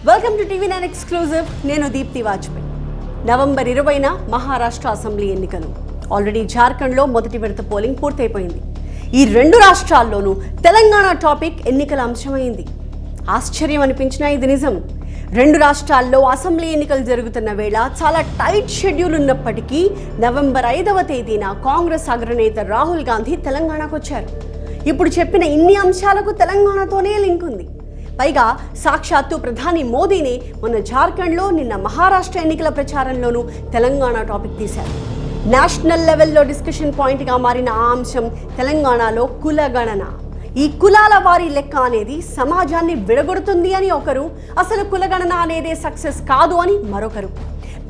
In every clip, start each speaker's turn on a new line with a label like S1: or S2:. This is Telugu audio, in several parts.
S1: Welcome to TV9 exclusive. నేను దీప్తి వాజ్పేయి. నవంబర్ 20న మహారాష్ట్ర అసెంబ్లీ ఎన్నికలు. ఆల్రెడీ జార్ఖండ్లో మొదటి విడత పోలింగ్ పూర్తయిపోయింది. ఈ రెండు రాష్ట్రాల్లోనూ తెలంగాణ టాపిక్ ఎన్నికల అంశమైంది. ఆశ్చర్యం అనిపించినా ఇది నిజం. రెండు రాష్ట్రాల్లో అసెంబ్లీ ఎన్నికలు జరుగుతున్న వేళ చాలా టైట్ షెడ్యూల్ ఉన్నప్పటికీ నవంబర్ 5వ తేదీన కాంగ్రెస్ అగ్రనేత రాహుల్ గాంధీ తెలంగాణకు వచ్చారు. ఇప్పుడు చెప్పిన ఇన్ని అంశాలకు తెలంగాణతోనే లింక్ ఉంది. పైగా సాక్షాత్తు ప్రధాని మోదీని మొన్న జార్ఖండ్లో, నిన్న మహారాష్ట్ర ఎన్నికల ప్రచారంలోనూ తెలంగాణ టాపిక్ తీశారు. నేషనల్ లెవెల్లో డిస్కషన్ పాయింట్గా మారిన ఆ అంశం తెలంగాణలో కులగణన. ఈ కులాల వారి లెక్క అనేది సమాజాన్ని విడగొడుతుంది అని ఒకరు, అసలు కులగణన అనేదే సక్సెస్ కాదు అని మరొకరు.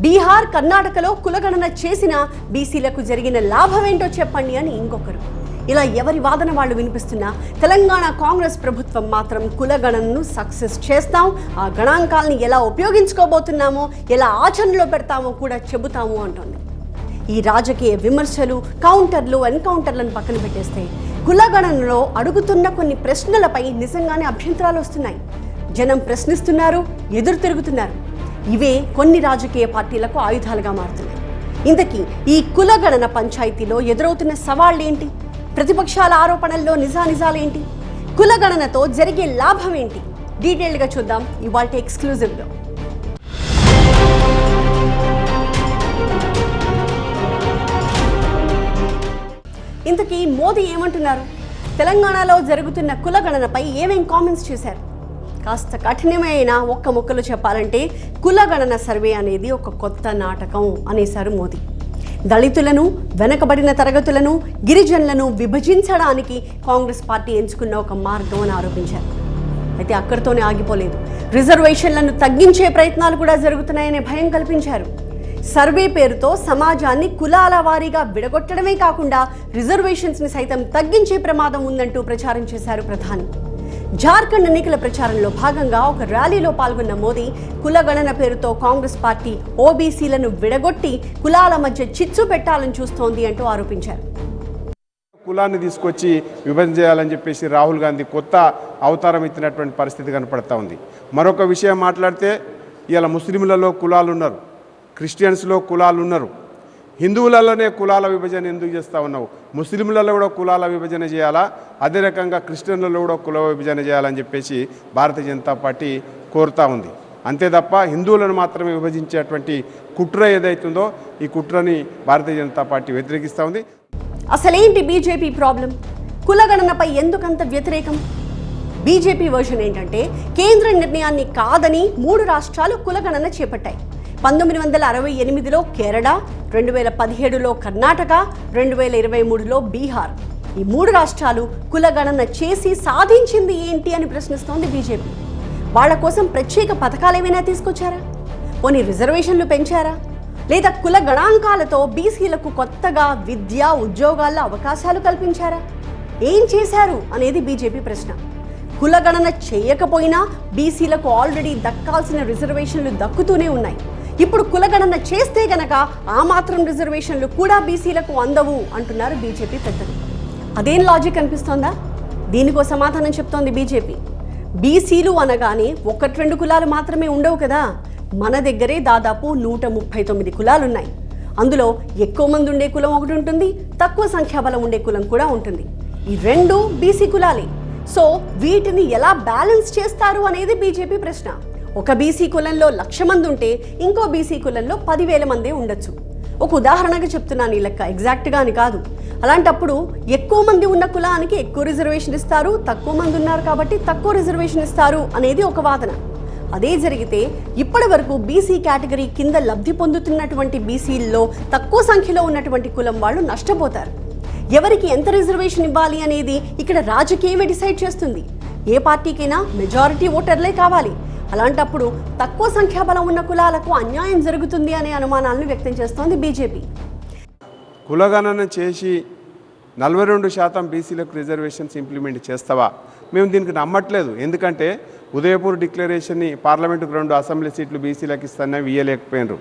S1: బీహార్, కర్ణాటకలో కులగణన చేసిన బీసీలకు జరిగిన లాభం ఏంటో చెప్పండి అని ఇంకొకరు. ఇలా ఎవరి వాదన వాళ్ళు వినిపిస్తున్నా తెలంగాణ కాంగ్రెస్ ప్రభుత్వం మాత్రం కులగణనను సక్సెస్ చేస్తాం, ఆ గణాంకాలని ఎలా ఉపయోగించుకోబోతున్నామో, ఎలా ఆచరణలో పెడతామో కూడా చెబుతాము అంటోంది. ఈ రాజకీయ విమర్శలు, కౌంటర్లు, ఎన్కౌంటర్లను పక్కన పెట్టేస్తే కులగణనలో అడుగుతున్న కొన్ని ప్రశ్నలపై నిజంగానే అభ్యంతరాలు వస్తున్నాయి. జనం ప్రశ్నిస్తున్నారు, ఎదురు తిరుగుతున్నారు. ఇవే కొన్ని రాజకీయ పార్టీలకు ఆయుధాలుగా మారుతున్నాయి. ఇంతకీ ఈ కులగణన పంచాయతీలో ఎదురవుతున్న సవాళ్ళేంటి? ప్రతిపక్షాల ఆరోపణల్లో నిజానిజాలేంటి? కులగణనతో జరిగే లాభం ఏంటి? డీటెయిల్గా చూద్దాం ఇవాల్టి ఎక్స్క్లూజివ్లో. ఇంతకీ మోదీ ఏమంటున్నారు? తెలంగాణలో జరుగుతున్న కులగణనపై ఏమేం కామెంట్స్ చేశారు? కాస్త కఠినమైన ఒక్క ముక్కలు చెప్పాలంటే కులగణన సర్వే అనేది ఒక కొత్త నాటకం అనేశారు మోదీ. దళితులను, వెనకబడిన తరగతులను, గిరిజనులను విభజించడానికి కాంగ్రెస్ పార్టీ ఎంచుకున్న ఒక మార్గం అని ఆరోపించారు. అయితే అక్కడితోనే ఆగిపోలేదు. రిజర్వేషన్లను తగ్గించే ప్రయత్నాలు కూడా జరుగుతున్నాయనే భయం కల్పించారు. సర్వే పేరుతో సమాజాన్ని కులాల వారీగా విడగొట్టడమే కాకుండా రిజర్వేషన్స్ని సైతం తగ్గించే ప్రమాదం ఉందంటూ ప్రచారం చేశారు ప్రధాని. జార్ఖండ్ ఎన్నికల ప్రచారంలో భాగంగా ఒక ర్యాలీలో పాల్గొన్న మోదీ కులగణన పేరుతో కాంగ్రెస్ పార్టీ ఓబీసీలను విడగొట్టి కులాల మధ్య చిచ్చు పెట్టాలని చూస్తోంది అంటూ ఆరోపించారు.
S2: కులాన్ని తీసుకొచ్చి విభజన చేయాలని చెప్పేసి రాహుల్ గాంధీ కొత్త అవతారం ఎత్తినటువంటి పరిస్థితి కనపడతా ఉంది. మరొక విషయం మాట్లాడితే ఇవాళ ముస్లింలలో కులాలు ఉన్నారు, క్రిస్టియన్స్లో కులాలు ఉన్నారు, హిందువులలోనే కులాల విభజన ఎందుకు చేస్తూ ఉన్నావు? ముస్లింలలో కూడా కులాల విభజన చేయాలా, అదే రకంగా క్రిస్టియన్లలో కూడా కుల విభజన చేయాలని చెప్పేసి భారతీయ జనతా పార్టీ కోరుతూ ఉంది. అంతే తప్ప హిందువులను మాత్రమే విభజించేటువంటి కుట్ర ఏదైతుందో ఈ కుట్రని భారతీయ జనతా పార్టీ వ్యతిరేకిస్తూ ఉంది.
S1: అసలేంటి బీజేపీ ప్రాబ్లం? కులగణనపై ఎందుకంత వ్యతిరేకం? బీజేపీ వర్షన్ ఏంటంటే కేంద్ర నిర్ణయాన్ని కాదని 3 రాష్ట్రాలు కులగణన చేపట్టాయి. 1968లో కేరళ, 2017లో కర్ణాటక, 2023లో బీహార్. ఈ 3 రాష్ట్రాలు కులగణన చేసి సాధించింది ఏంటి అని ప్రశ్నిస్తోంది బీజేపీ. వాళ్ళ కోసం ప్రత్యేక పథకాలు ఏమైనా తీసుకొచ్చారా? పోనీ రిజర్వేషన్లు పెంచారా? లేదా కుల గణాంకాలతో బీసీలకు కొత్తగా విద్య, ఉద్యోగాల్లో అవకాశాలు కల్పించారా? ఏం చేశారు అనేది బీజేపీ ప్రశ్న. కులగణన చేయకపోయినా బీసీలకు ఆల్రెడీ దక్కాల్సిన రిజర్వేషన్లు దక్కుతూనే ఉన్నాయి. ఇప్పుడు కులగణన చేస్తే గనక ఆ మాత్రం రిజర్వేషన్లు కూడా బీసీలకు అందవు అంటున్నారు బీజేపీ పెద్దలు. అదేం లాజిక్ అనిపిస్తోందా? దీనికో సమాధానం చెప్తోంది బీజేపీ. బీసీలు అనగానే 1-2 కులాలు మాత్రమే ఉండవు కదా. మన దగ్గరే దాదాపు 139 కులాలు ఉన్నాయి. అందులో ఎక్కువ మంది ఉండే కులం ఒకటి ఉంటుంది, తక్కువ సంఖ్యాబలం ఉండే కులం కూడా ఉంటుంది. ఈ 2 బీసీ కులాలే. సో వీటిని ఎలా బ్యాలెన్స్ చేస్తారు అనేది బీజేపీ ప్రశ్న. ఒక బీసీ కులంలో 1,00,000 మంది ఉంటే ఇంకో బీసీ కులంలో 10,000 మందే ఉండొచ్చు. ఒక ఉదాహరణగా చెప్తున్నాను, ఈ లెక్క ఎగ్జాక్ట్గా అని కాదు. అలాంటప్పుడు ఎక్కువ మంది ఉన్న కులానికి ఎక్కువ రిజర్వేషన్ ఇస్తారు, తక్కువ మంది ఉన్నారు కాబట్టి తక్కువ రిజర్వేషన్ ఇస్తారు అనేది ఒక వాదన. అదే జరిగితే ఇప్పటి వరకు బీసీ కేటగిరీ కింద లబ్ధి పొందుతున్నటువంటి బీసీల్లో తక్కువ సంఖ్యలో ఉన్నటువంటి కులం వాళ్ళు నష్టపోతారు. ఎవరికి ఎంత రిజర్వేషన్ ఇవ్వాలి అనేది ఇక్కడ రాజకీయమే డిసైడ్ చేస్తుంది. ఏ పార్టీకైనా మెజారిటీ ఓటర్లే కావాలి. అలాంటప్పుడు తక్కువ సంఖ్యాబలం ఉన్న కులాలకు అన్యాయం జరుగుతుంది అనే అనుమానాలను వ్యక్తం చేస్తోంది బీజేపీ.
S2: కులగణన చేసి 42% బీసీలకు రిజర్వేషన్స్ ఇంప్లిమెంట్ చేస్తావా? మేము దీనికి నమ్మట్లేదు. ఎందుకంటే ఉదయపూర్ డిక్లరేషన్ని పార్లమెంటుకు 2 అసెంబ్లీ సీట్లు బీసీలకు ఇస్తానని ఇయ్యలేకపోయినారు.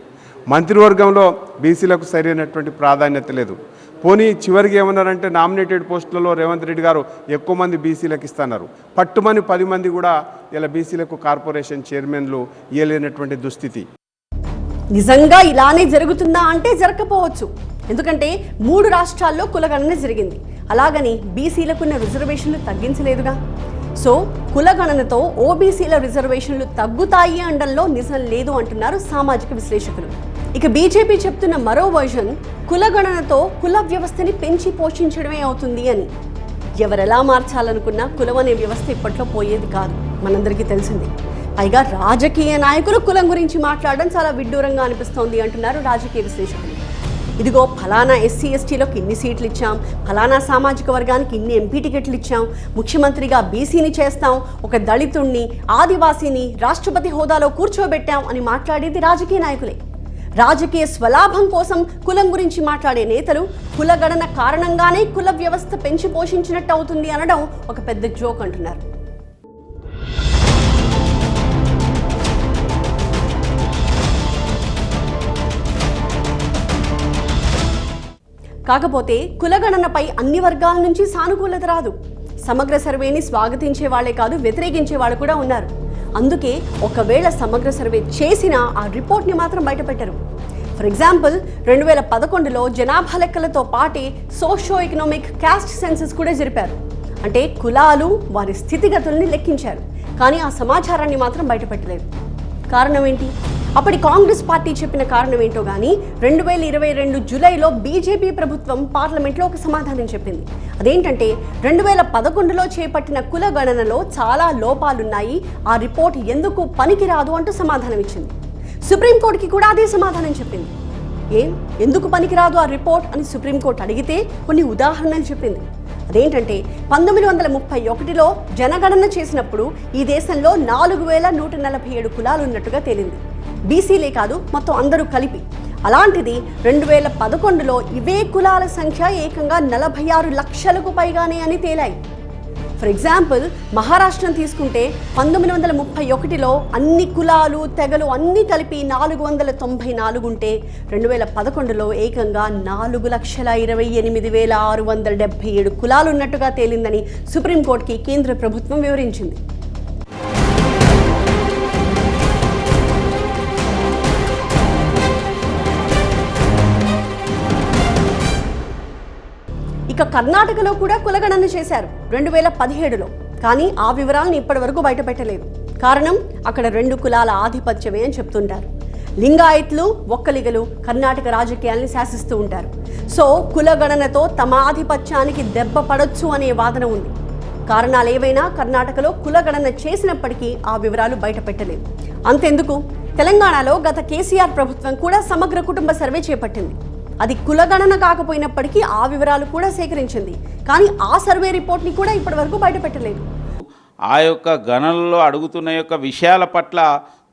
S2: మంత్రివర్గంలో బీసీలకు సరైనటువంటి ప్రాధాన్యత లేదు. పోనీ చివరికి ఏమన్నారంటే నామినేటెడ్ పోస్టులలో రేవంత్ రెడ్డి గారు ఎక్కువ మంది బీసీలకు ఇస్తున్నారు. పట్టుమని 10 మంది కూడా ఇలా బీసీలకు కార్పొరేషన్ చైర్మన్లు ఇవ్వలేనటువంటి దుస్థితి.
S1: నిజంగా ఇలానే జరుగుతుందా అంటే జరగకపోవచ్చు. ఎందుకంటే 3 రాష్ట్రాల్లో కులగణన జరిగింది. అలాగని బీసీలకున్న రిజర్వేషన్లు తగ్గించలేదుగా. సో కులగణనతో ఓబీసీల రిజర్వేషన్లు తగ్గుతాయి అనడంలో నిజం లేదు అంటున్నారు సామాజిక విశ్లేషకులు. ఇక బీజేపీ చెప్తున్న మరో వర్షన్ కులగణనతో కుల వ్యవస్థని పెంచి పోషించడమే అవుతుంది అని. ఎవరెలా మార్చాలనుకున్నా కులం అనే వ్యవస్థ ఇప్పట్లో పోయేది కాదు, మనందరికీ తెలిసింది. పైగా రాజకీయ నాయకులు కులం గురించి మాట్లాడడం చాలా విడ్డూరంగా అనిపిస్తోంది అంటున్నారు రాజకీయ విశ్లేషకులు. ఇదిగో ఫలానా ఎస్సీ ఎస్టీలకు ఇన్ని సీట్లు ఇచ్చాం, ఫలానా సామాజిక వర్గానికి ఇన్ని ఎంపీ టికెట్లు ఇచ్చాం, ముఖ్యమంత్రిగా బీసీని చేస్తాం, ఒక దళితుణ్ణి ఆదివాసీని రాష్ట్రపతి హోదాలో కూర్చోబెట్టాం అని మాట్లాడేది రాజకీయ నాయకులే. రాజకీయ స్వలాభం కోసం కులం గురించి మాట్లాడే నేతలు కులగణన కారణంగానే కుల వ్యవస్థ పెంచి పోషించినట్టు అవుతుంది అనడం ఒక పెద్ద జోక్ అంటున్నారు. కాకపోతే కులగణనపై అన్ని వర్గాల నుంచి సానుకూలత రాదు. సమగ్ర సర్వేని స్వాగతించే వాళ్లే కాదు, వ్యతిరేకించే వాళ్ళు కూడా ఉన్నారు. అందుకే ఒకవేళ సమగ్ర సర్వే చేసినా ఆ రిపోర్ట్ని మాత్రం బయటపెట్టరు. ఫర్ ఎగ్జాంపుల్ 2011లో జనాభా లెక్కలతో పాటే సోషో ఎకనామిక్ క్యాస్ట్ సెన్సస్ కూడా జరిపారు. అంటే కులాలు వారి స్థితిగతుల్ని లెక్కించారు, కానీ ఆ సమాచారాన్ని మాత్రం బయటపెట్టలేదు. కారణం ఏంటి? అప్పటి కాంగ్రెస్ పార్టీ చెప్పిన కారణం ఏంటో కానీ 2022 జూలైలో బీజేపీ ప్రభుత్వం పార్లమెంట్లో ఒక సమాధానం చెప్పింది. అదేంటంటే 2011లో చేపట్టిన కుల గణనలో చాలా లోపాలున్నాయి, ఆ రిపోర్ట్ ఎందుకు పనికిరాదు అంటూ సమాధానం ఇచ్చింది. సుప్రీంకోర్టుకి కూడా అదే సమాధానం చెప్పింది. ఎందుకు పనికిరాదు ఆ రిపోర్ట్ అని సుప్రీంకోర్టు అడిగితే కొన్ని ఉదాహరణలు చెప్పింది. అదేంటంటే 1931లో జనగణన చేసినప్పుడు ఈ దేశంలో 4147 కులాలు ఉన్నట్టుగా తేలింది. బీసీలే కాదు, మొత్తం అందరూ కలిపి. అలాంటిది 2011లో ఇవే కులాల సంఖ్య ఏకంగా 46 లక్షలకు పైగానే అని తేలాయి. ఫర్ ఎగ్జాంపుల్ మహారాష్ట్రను తీసుకుంటే 1931లో అన్ని కులాలు తెగలు అన్నీ కలిపి 494 ఉంటే 2011లో ఏకంగా 4,28,677 కులాలు ఉన్నట్టుగా తేలిందని సుప్రీంకోర్టుకి కేంద్ర ప్రభుత్వం వివరించింది. ఇక కర్ణాటకలో కూడా కులగణన చేశారు 2017లో, కానీ ఆ వివరాలను ఇప్పటి వరకు బయటపెట్టలేదు. కారణం అక్కడ 2 కులాల ఆధిపత్యమే అని చెప్తుంటారు. లింగాయత్లు, ఒక్కలిగలు కర్ణాటక రాజకీయాల్ని శాసిస్తూ ఉంటారు. సో కులగణనతో తమ ఆధిపత్యానికి దెబ్బ పడొచ్చు అనే వాదన ఉంది. కారణాలు ఏవైనా కర్ణాటకలో కులగణన చేసినప్పటికీ ఆ వివరాలు బయటపెట్టలేదు. అంతెందుకు, తెలంగాణలో గత కేసీఆర్ ప్రభుత్వం కూడా సమగ్ర కుటుంబ సర్వే చేపట్టింది. అది కులగణన కాకపోయినప్పటికీ ఆ వివరాలు కూడా సేకరించింది, కానీ ఆ సర్వే రిపోర్ట్ని కూడా ఇప్పటి వరకు బయటపెట్టలేదు.
S3: ఆ యొక్క గణనలో అడుగుతున్న యొక్క విషయాల పట్ల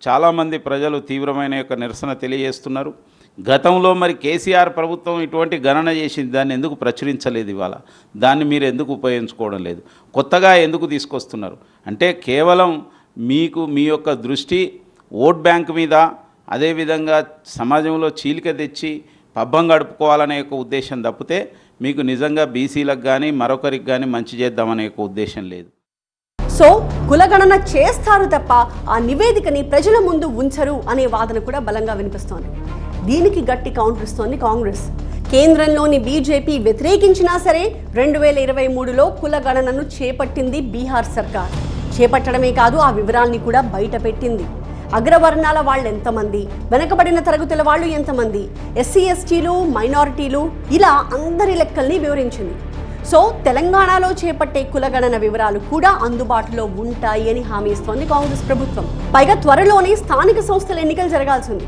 S3: చాలామంది ప్రజలు తీవ్రమైన యొక్క నిరసన తెలియజేస్తున్నారు. గతంలో మరి కేసీఆర్ ప్రభుత్వం ఇటువంటి గణన చేసింది, దాన్ని ఎందుకు ప్రచురించలేదు? ఇవాళ దాన్ని మీరు ఎందుకు ఉపయోగించుకోవడం లేదు? కొత్తగా ఎందుకు తీసుకొస్తున్నారు? అంటే కేవలం మీకు మీ యొక్క దృష్టి ఓట్ బ్యాంక్ మీద, అదేవిధంగా సమాజంలో చీలిక తెచ్చి పబ్బం గడుపుకోవాలనే యొక్క ఉద్దేశం తప్పితే మీకు నిజంగా బీసీలకు కానీ మరొకరికి కానీ మంచి చేద్దామనే యొక్క ఉద్దేశం లేదు.
S1: సో కులగణన చేస్తారు తప్ప ఆ నివేదికని ప్రజల ముందు ఉంచరు అనే వాదన కూడా బలంగా వినిపిస్తోంది. దీనికి గట్టి కౌంటర్ ఇస్తోంది కాంగ్రెస్. కేంద్రంలోని బీజేపీ వ్యతిరేకించినా సరే 2023లో కులగణనను చేపట్టింది బీహార్ సర్కార్. చేపట్టడమే కాదు, ఆ వివరాల్ని కూడా బయట పెట్టింది. అగ్రవర్ణాల వాళ్ళు ఎంతమంది, వెనకబడిన తరగతుల వాళ్ళు ఎంతమంది, ఎస్సీ ఎస్టీలు, మైనారిటీలు, ఇలా అందరి లెక్కల్ని వివరించింది. సో తెలంగాణలో చేపట్టే కులగణన వివరాలు కూడా అందుబాటులో ఉంటాయి అని హామీ ఇస్తోంది కాంగ్రెస్ ప్రభుత్వం. పైగా త్వరలోనే స్థానిక సంస్థల ఎన్నికలు జరగాల్సింది.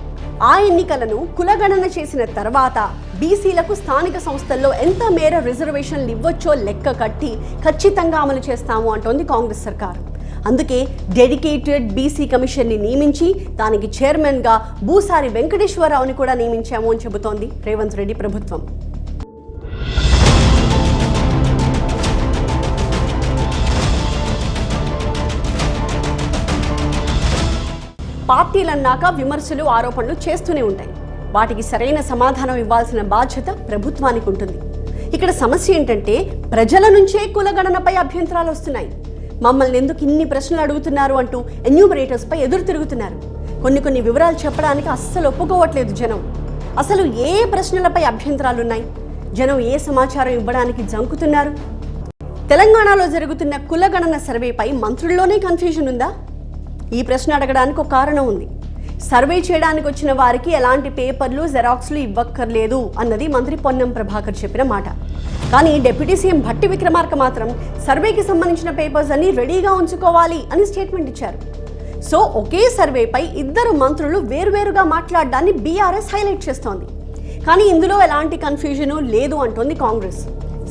S1: ఆ ఎన్నికలను కులగణన చేసిన తర్వాత బీసీలకు స్థానిక సంస్థల్లో ఎంత మేర రిజర్వేషన్లు ఇవ్వచ్చో లెక్క కట్టి ఖచ్చితంగా అమలు చేస్తాము అంటోంది కాంగ్రెస్ సర్కార్. అందుకే డెడికేటెడ్ బీసీ కమిషన్ని నియమించి దానికి చైర్మన్గా భూసారి వెంకటేశ్వరరావుని కూడా నియమించాము అని చెబుతోంది రేవంత్ రెడ్డి ప్రభుత్వం. పార్టీలన్నాక విమర్శలు, ఆరోపణలు చేస్తూనే ఉంటాయి. వాటికి సరైన సమాధానం ఇవ్వాల్సిన బాధ్యత ప్రభుత్వానికి ఉంటుంది. ఇక్కడ సమస్య ఏంటంటే ప్రజల నుంచే కులగణనపై అభ్యంతరాలు వస్తున్నాయి. మమ్మల్ని ఎందుకు ఇన్ని ప్రశ్నలు అడుగుతున్నారు అంటూ ఎన్యూమరేటర్స్పై ఎదురు తిరుగుతున్నారు. కొన్ని వివరాలు చెప్పడానికి అస్సలు ఒప్పుకోవట్లేదు జనం. అసలు ఏ ప్రశ్నలపై అభ్యంతరాలున్నాయి? జనం ఏ సమాచారం ఇవ్వడానికి జంకుతున్నారు? తెలంగాణలో జరుగుతున్న కులగణన సర్వేపై మంత్రుల్లోనే కన్ఫ్యూజన్ ఉందా? ఈ ప్రశ్న అడగడానికి ఒక కారణం ఉంది. సర్వే చేయడానికి వచ్చిన వారికి ఎలాంటి పేపర్లు జెరాక్స్లు ఇవ్వక్కర్లేదు అన్నది మంత్రి పొన్నం ప్రభాకర్ చెప్పిన మాట. కానీ డిప్యూటీ సీఎం భట్టి విక్రమార్క మాత్రం సర్వేకి సంబంధించిన పేపర్స్ అన్ని రెడీగా ఉంచుకోవాలి అని స్టేట్మెంట్ ఇచ్చారు. సో ఒకే సర్వేపై ఇద్దరు మంత్రులు వేరువేరుగా మాట్లాడడాన్ని బీఆర్ఎస్ హైలైట్ చేస్తోంది. కానీ ఇందులో ఎలాంటి కన్ఫ్యూజను లేదు అంటోంది కాంగ్రెస్.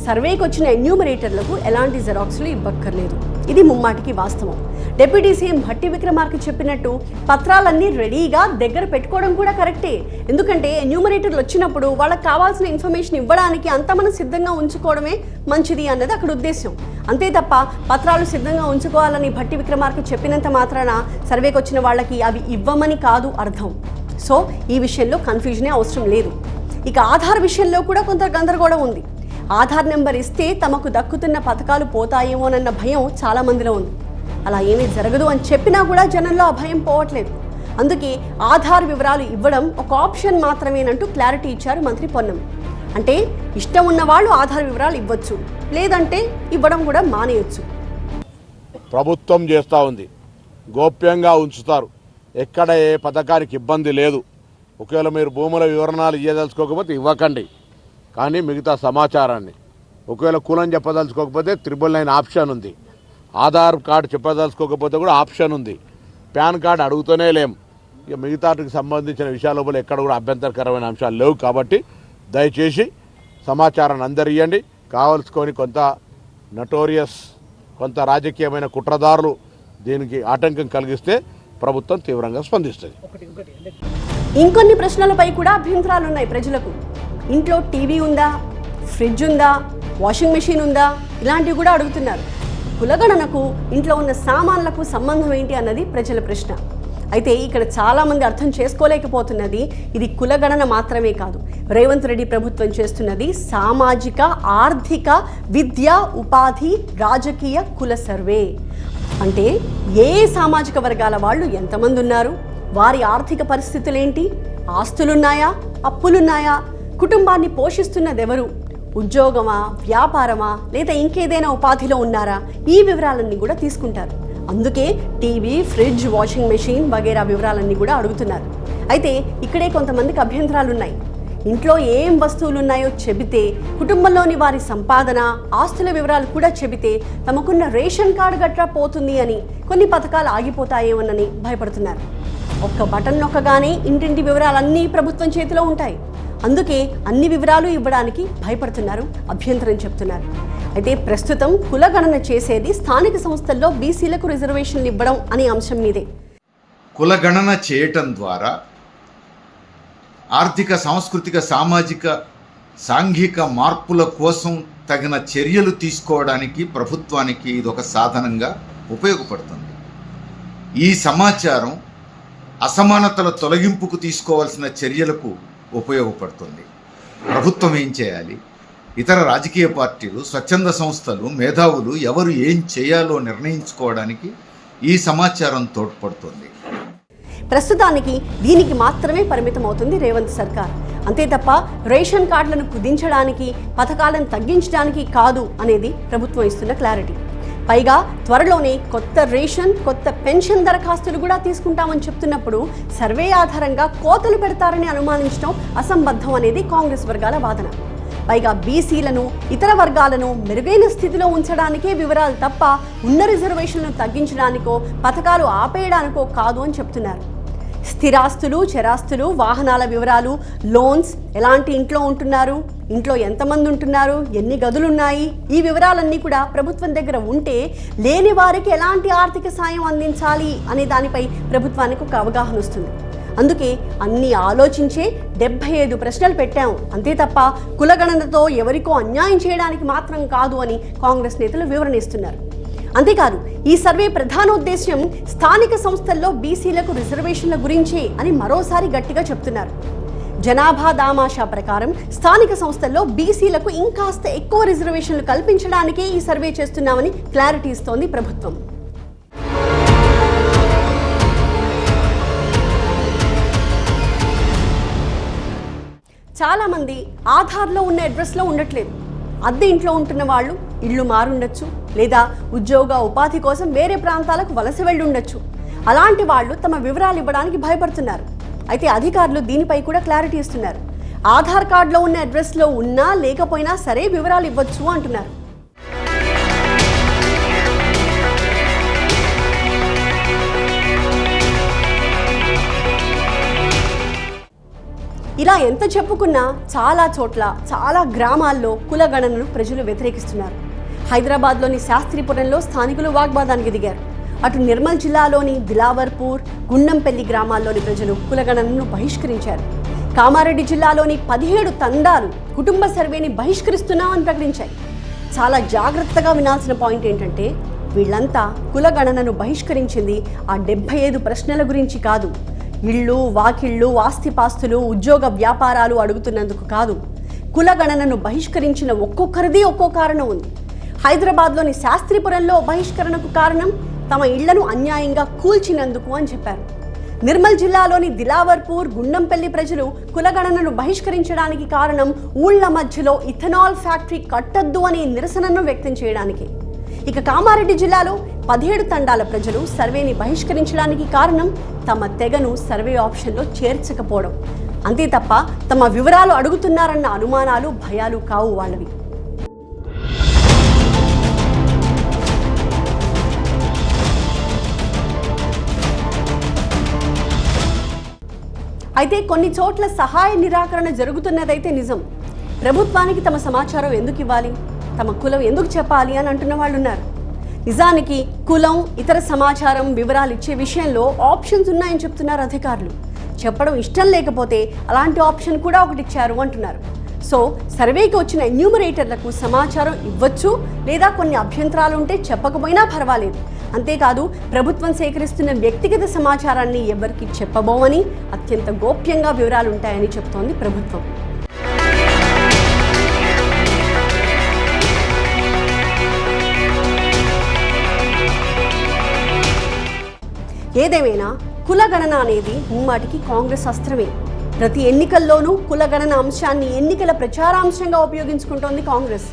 S1: సర్వేకి వచ్చిన ఎన్యూమరేటర్లకు ఎలాంటి జెరాక్స్లు ఇవ్వక్కర్లేదు. ఇది ముమ్మాటికి వాస్తవం. డిప్యూటీ సీఎం భట్టి విక్రమార్క చెప్పినట్టు పత్రాలన్నీ రెడీగా దగ్గర పెట్టుకోవడం కూడా కరెక్టే. ఎందుకంటే ఎన్యూమరేటర్లు వచ్చినప్పుడు వాళ్ళకి కావాల్సిన ఇన్ఫర్మేషన్ ఇవ్వడానికి అంతా మనం సిద్ధంగా ఉంచుకోవడమే మంచిది అన్నది అక్కడ ఉద్దేశం. అంతే తప్ప పత్రాలు సిద్ధంగా ఉంచుకోవాలని భట్టి విక్రమార్క చెప్పినంత మాత్రాన సర్వేకి వచ్చిన వాళ్ళకి అవి ఇవ్వమని కాదు అర్థం. సో ఈ విషయంలో కన్ఫ్యూజనే అవసరం లేదు. ఇక ఆధార్ విషయంలో కూడా కొంత గందరగోళం ఉంది. ఆధార్ నెంబర్ ఇస్తే తమకు దక్కుతున్న పథకాలు పోతాయేమోనన్న భయం చాలా మందిలో ఉంది. అలా ఏమీ జరగదు అని చెప్పినా కూడా జనంలో ఆ భయం పోవట్లేదు. అందుకే ఆధార్ వివరాలు ఇవ్వడం ఒక ఆప్షన్ మాత్రమేనంటూ క్లారిటీ ఇచ్చారు మంత్రి పొన్నం. అంటే ఇష్టం ఉన్న వాళ్ళు ఆధార్ వివరాలు ఇవ్వచ్చు, లేదంటే ఇవ్వడం కూడా మానేయొచ్చు.
S4: ప్రభుత్వం చేస్తూ ఉంది, గోప్యంగా ఉంచుతారు. ఎక్కడ ఏ పథకానికి ఇబ్బంది లేదు. ఒకవేళ మీరు భూముల వివరణలు ఇవ్వదలుచుకోకపోతే ఇవ్వకండి, కానీ మిగతా సమాచారాన్ని ఒకవేళ కులం చెప్పదలుచుకోకపోతే 999 ఆప్షన్ ఉంది. ఆధార్ కార్డు చెప్పదలుచుకోకపోతే కూడా ఆప్షన్ ఉంది. పాన్ కార్డు అడుగుతూనే లేం. ఇక మిగతాటికి సంబంధించిన విషయాల లోపల ఎక్కడ కూడా అభ్యంతరకరమైన అంశాలు లేవు. కాబట్టి దయచేసి సమాచారాన్ని అందరియండి. కావలసుకొని కొంత నటోరియస్, కొంత రాజకీయమైన కుట్రదారులు దీనికి ఆటంకం కలిగిస్తే ప్రభుత్వం తీవ్రంగా స్పందిస్తుంది.
S1: ఇంకొన్ని ప్రశ్నలపై కూడా అభ్యంతరాలున్నాయి ప్రజలకు. ఇంట్లో టీవీ ఉందా, ఫ్రిడ్జ్ ఉందా, వాషింగ్ మెషిన్ ఉందా, ఇలాంటివి కూడా అడుగుతున్నారు. కులగణనకు ఇంట్లో ఉన్న సామాన్లకు సంబంధం ఏంటి అన్నది ప్రజల ప్రశ్న. అయితే ఇక్కడ చాలామంది అర్థం చేసుకోలేకపోతున్నది ఇది కులగణన మాత్రమే కాదు. రేవంత్ రెడ్డి ప్రభుత్వం చేస్తున్నది సామాజిక, ఆర్థిక, విద్య, ఉపాధి, రాజకీయ కుల సర్వే. అంటే ఏ సామాజిక వర్గాల వాళ్ళు ఎంతమంది ఉన్నారు, వారి ఆర్థిక పరిస్థితులేంటి, ఆస్తులున్నాయా, అప్పులున్నాయా, కుటుంబాన్ని పోషిస్తున్నదెవరు, ఉద్యోగమా, వ్యాపారమా, లేదా ఇంకేదైనా ఉపాధిలో ఉన్నారా, ఈ వివరాలన్నీ కూడా తీసుకుంటారు. అందుకే టీవీ, ఫ్రిడ్జ్, వాషింగ్ మెషిన్ వగైరా వివరాలన్నీ కూడా అడుగుతున్నారు. అయితే ఇక్కడే కొంతమందికి అభ్యంతరాలు ఉన్నాయి. ఇంట్లో ఏం వస్తువులు ఉన్నాయో చెబితే, కుటుంబంలోని వారి సంపాదన, ఆస్తుల వివరాలు కూడా చెబితే తమకున్న రేషన్ కార్డు గట్రా పోతుంది అని, కొన్ని పథకాలు ఆగిపోతాయేమోనని భయపడుతున్నారు. ఒక్క బటన్ నొక్కగానే ఇంటింటి వివరాలన్నీ ప్రభుత్వం చేతిలో ఉంటాయి. అందుకే అన్ని వివరాలు ఇవ్వడానికి భయపడుతున్నారు, అభ్యంతరం చెప్తున్నారు. అయితే ప్రస్తుతం కులగణన చేసేది స్థానిక సంస్థల్లో బీసీలకు రిజర్వేషన్లు ఇవ్వడం అనే అంశం మీదే.
S5: కులగణన చేయటం ద్వారా ఆర్థిక, సాంస్కృతిక, సామాజిక, సాంఘిక మార్పుల కోసం తగిన చర్యలు తీసుకోవడానికి ప్రభుత్వానికి ఇదొక సాధనంగా ఉపయోగపడుతుంది. ఈ సమాచారం అసమానతల తొలగింపుకు తీసుకోవాల్సిన చర్యలకు ఉపయోగపడుతుంది. ప్రభుత్వం ఏం చేయాలి, ఇతర రాజకీయ పార్టీలు, స్వచ్ఛంద సంస్థలు, మేధావులు ఎవరు ఏం చేయాలో నిర్ణయించుకోవడానికి ఈ సమాచారం తోడ్పడుతుంది.
S1: ప్రస్తుతానికి దీనికి మాత్రమే పరిమితం అవుతుంది రేవంత్ సర్కార్. అంతే తప్ప రేషన్ కార్డులను కుదించడానికి, పథకాలను తగ్గించడానికి కాదు అనేది ప్రభుత్వం ఇస్తున్న క్లారిటీ. పైగా త్వరలోనే కొత్త రేషన్, కొత్త పెన్షన్ దరఖాస్తులు కూడా తీసుకుంటామని చెప్తున్నప్పుడు సర్వే ఆధారంగా కోతలు పెడతారని అనుమానించడం అసంబద్ధం అనేది కాంగ్రెస్ వర్గాల వాదన. పైగా బీసీలను, ఇతర వర్గాలను మెరుగైన స్థితిలో ఉంచడానికే వివరాలు తప్ప ఉన్న రిజర్వేషన్లను తగ్గించడానికో, పథకాలు ఆపేయడానికో కాదు అని చెప్తున్నారు. స్థిరాస్తులు, చరాస్తులు, వాహనాల వివరాలు, లోన్స్, ఎలాంటి ఇంట్లో ఉంటున్నారు, ఇంట్లో ఎంతమంది ఉంటున్నారు, ఎన్ని గదులున్నాయి, ఈ వివరాలన్నీ కూడా ప్రభుత్వం దగ్గర ఉంటే లేని వారికి ఎలాంటి ఆర్థిక సాయం అందించాలి అనే దానిపై ప్రభుత్వానికి ఒక అవగాహన వస్తుంది. అందుకే అన్ని ఆలోచించే 75 ప్రశ్నలు పెట్టాం, అంతే తప్ప కులగణనతో ఎవరికో అన్యాయం చేయడానికి మాత్రం కాదు అని కాంగ్రెస్ నేతలు వివరణ ఇస్తున్నారు. అంతేకాదు ఈ సర్వే ప్రధాన ఉద్దేశ్యం స్థానిక సంస్థల్లో బీసీలకు రిజర్వేషన్ల గురించే అని మరోసారి గట్టిగా చెప్తున్నారు. జనాభా దామాషా ప్రకారం స్థానిక సంస్థల్లో బీసీలకు ఇంకాస్త ఎక్కువ రిజర్వేషన్లు కల్పించడానికే ఈ సర్వే చేస్తున్నామని క్లారిటీ ఇస్తోంది ప్రభుత్వం. చాలామంది ఆధార్లో ఉన్న అడ్రస్లో ఉండట్లేదు. అద్దె ఇంట్లో ఉంటున్న వాళ్ళు ఇళ్ళు మారుండొచ్చు, లేదా ఉద్యోగ ఉపాధి కోసం వేరే ప్రాంతాలకు వలస వెళ్ళి ఉండొచ్చు. అలాంటి వాళ్ళు తమ వివరాలు ఇవ్వడానికి భయపడుతున్నారు. అయితే అధికారులు దీనిపై కూడా క్లారిటీ ఇస్తున్నారు. ఆధార్ కార్డులో ఉన్న అడ్రస్లో ఉన్నా లేకపోయినా సరే వివరాలు ఇవ్వచ్చు అంటున్నారు. ఇలా ఎంత చెప్పుకున్నా చాలా చోట్ల, చాలా గ్రామాల్లో కులగణనను ప్రజలు వ్యతిరేకిస్తున్నారు. హైదరాబాద్లోని శాస్త్రీపురంలో స్థానికులు వాగ్వాదానికి దిగారు. అటు నిర్మల్ జిల్లాలోని దిలావర్పూర్, గుండంపల్లి గ్రామాల్లోని ప్రజలు కులగణనను బహిష్కరించారు. కామారెడ్డి జిల్లాలోని 17 తండాలు కుటుంబ సర్వేని బహిష్కరిస్తున్నామని ప్రకటించాయి. చాలా జాగ్రత్తగా వినాల్సిన పాయింట్ ఏంటంటే, వీళ్ళంతా కులగణనను బహిష్కరించింది ఆ 75 ప్రశ్నల గురించి కాదు. ఇళ్ళు, వాకిళ్ళు, ఆస్తిపాస్తులు, ఉద్యోగ వ్యాపారాలు అడుగుతున్నందుకు కాదు. కులగణనను బహిష్కరించిన ఒక్కొక్కరిది ఒక్కో కారణం ఉంది. హైదరాబాద్లోని శాస్త్రీపురంలో బహిష్కరణకు కారణం తమ ఇళ్లను అన్యాయంగా కూల్చినందుకు అని చెప్పారు. నిర్మల్ జిల్లాలోని దిలావర్పూర్, గుండంపల్లి ప్రజలు కులగణనను బహిష్కరించడానికి కారణం ఊళ్ల మధ్యలో ఇథనాల్ ఫ్యాక్టరీ కట్టొద్దు అనే నిరసనను వ్యక్తం చేయడానికి. ఇక కామారెడ్డి జిల్లాలో 17 తండాల ప్రజలు సర్వేని బహిష్కరించడానికి కారణం తమ తెగను సర్వే ఆప్షన్లో చేర్చకపోవడం. అంతే తప్ప తమ వివరాలు అడుగుతున్నారన్న అనుమానాలు, భయాలు కావు వాళ్ళవి. అయితే కొన్ని చోట్ల సహాయ నిరాకరణ జరుగుతున్నదైతే నిజం. ప్రభుత్వానికి తమ సమాచారం ఎందుకు ఇవ్వాలి, తమ కులం ఎందుకు చెప్పాలి అని అంటున్న వాళ్ళు ఉన్నారు. నిజానికి కులం, ఇతర సమాచారం, వివరాలు ఇచ్చే విషయంలో ఆప్షన్స్ ఉన్నాయని చెప్తున్నారు అధికారులు. చెప్పడం ఇష్టం లేకపోతే అలాంటి ఆప్షన్ కూడా ఒకటి ఇచ్చారు అంటున్నారు. సో సర్వేకి వచ్చిన ఎన్యూమరేటర్లకు సమాచారం ఇవ్వచ్చు, లేదా కొన్ని అభ్యంతరాలు ఉంటే చెప్పకపోయినా పర్వాలేదు. అంతేకాదు ప్రభుత్వం సేకరిస్తున్న వ్యక్తిగత సమాచారాన్ని ఎవరికి చెప్పబోమని, అత్యంత గోప్యంగా వివరాలు ఉంటాయని చెప్తోంది ప్రభుత్వం. ఏదేమైనా కులగణన అనేది ముమ్మాటికి కాంగ్రెస్ అస్త్రమే. ప్రతి ఎన్నికల్లోనూ కులగణన అంశాన్ని ఎన్నికల ప్రచారాంశంగా ఉపయోగించుకుంటోంది కాంగ్రెస్.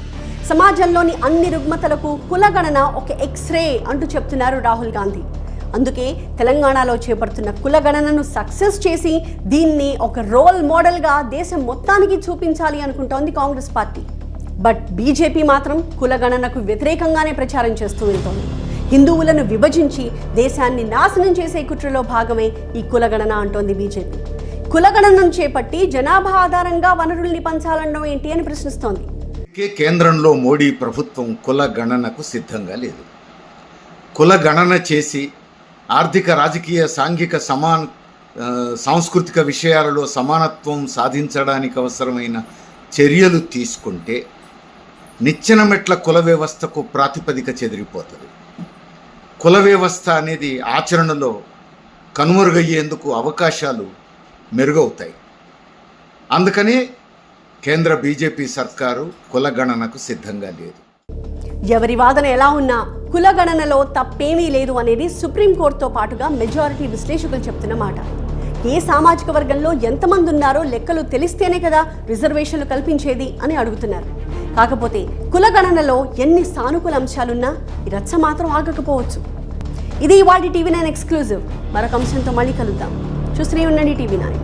S1: సమాజంలోని అన్ని రుగ్మతలకు కులగణన ఒక ఎక్స్రే అంటూ చెప్తున్నారు రాహుల్ గాంధీ. అందుకే తెలంగాణలో చేపడుతున్న కులగణనను సక్సెస్ చేసి దీన్ని ఒక రోల్ మోడల్గా దేశం మొత్తానికి చూపించాలి అనుకుంటోంది కాంగ్రెస్ పార్టీ. బట్ బీజేపీ మాత్రం కులగణనకు వ్యతిరేకంగానే ప్రచారం చేస్తూ వెళ్తోంది. హిందువులను విభజించి దేశాన్ని నాశనం చేసే కుట్రలో భాగమే ఈ కులగణన అంటోంది బీజేపీ. కులగణనను చేపట్టి జనాభా ఆధారంగా వనరుల్ని పంచాలనడం ఏంటి అని ప్రశ్నిస్తోంది.
S5: కేంద్రంలో మోడీ ప్రభుత్వం కులగణనకు సిద్ధంగా లేదు. కులగణన చేసి ఆర్థిక, రాజకీయ, సాంఘిక, సాంస్కృతిక విషయాలలో సమానత్వం సాధించడానికి అవసరమైన చర్యలు తీసుకుంటే నిచ్చెన మెట్ల కుల వ్యవస్థకు ప్రాతిపదిక చెదిరిపోతుంది. కుల వ్యవస్థ అనేది ఆచరణలో కనుమరుగయ్యేందుకు అవకాశాలు మెరుగవుతాయి. అందుకనే కేంద్ర బీజేపీ సర్కారు కులగణనకు సిద్ధంగా లేదు.
S1: ఎవరి వాదన ఎలా ఉన్నా కులగణనలో తప్పేమీ లేదు అనేది సుప్రీంకోర్టుతో పాటుగా మెజారిటీ విశ్లేషకులు చెప్తున్న మాట. ఏ సామాజిక వర్గంలో ఎంతమంది ఉన్నారో లెక్కలు తెలిస్తేనే కదా రిజర్వేషన్లు కల్పించేది అని అడుగుతున్నారు. కాకపోతే కులగణనలో ఎన్ని సానుకూల అంశాలున్నా ఈ రచ్చ మాత్రం ఆగకపోవచ్చు. ఇది ఇవాల్టి TV9 ఎక్స్క్లూజివ్. మరొక అంశంతో మళ్ళీ కలుద్దాం. చూస్తూనే ఉండండి TV9.